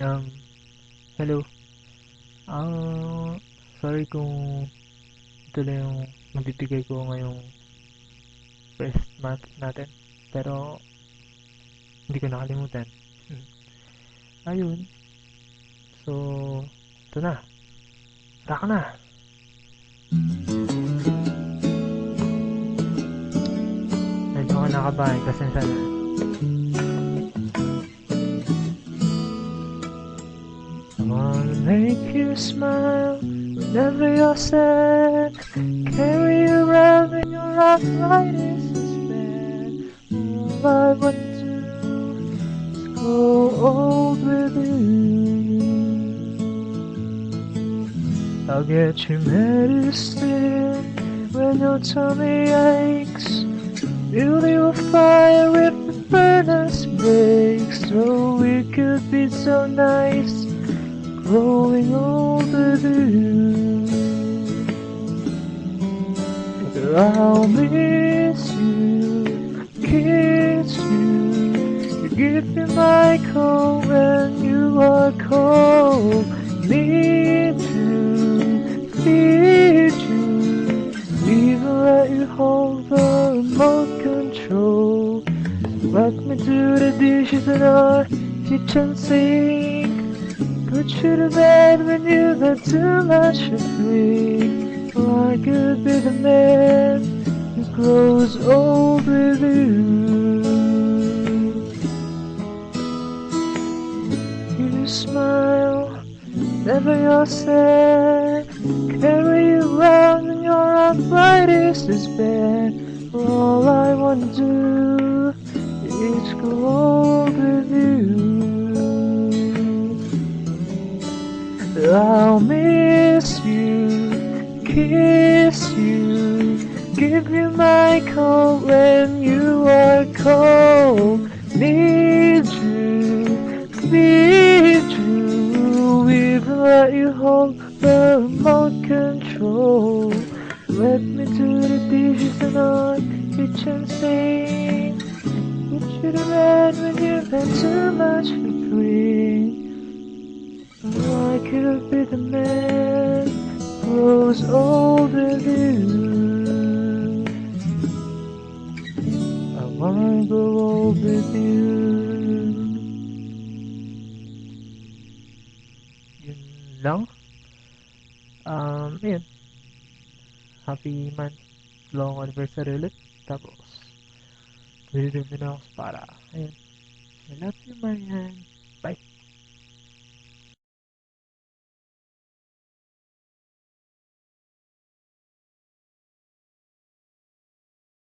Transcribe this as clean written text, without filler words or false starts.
Um, hello. Ah, sorry kung ito lang yung mabibigay ko ngayong first month natin. Pero, hindi ko nakalimutan. Hmm. Ayun. So, ito na. Tara ka na. Medyo ako nakabahan kasi sana. I wanna make you smile whenever you're sad. Carry you around when your arthritis is bad. All I want to do is grow old with you. I'll get you medicine when your tummy aches. Build you a fire if the furnace breaks. So we could be so nice, growing old with you. I'll miss you, kiss you, give me my coat when you are cold. Need to feed you, even let you hold the remote control. Let me do the dishes in our kitchen sink. Put you to bed when you've had too much to drink. Oh, I could be the man who grows old with you. You smile, never you're sad. Carry you around when your arthritis is bad. All I want to do is grow old with you. I'll miss you, kiss you, give you my coat when you are cold. Need you, feed you, even let you hold the remote control. Let me do the dishes in our kitchen sink. Put you to bed when you've had too much to drink. Oh, I could be the man who grows old with you. I wanna grow old with you. Yun lang. Ayun. Happy month long anniversary ulit. Tapos, nililip na ako sa para. Ayun. I love you, Marian.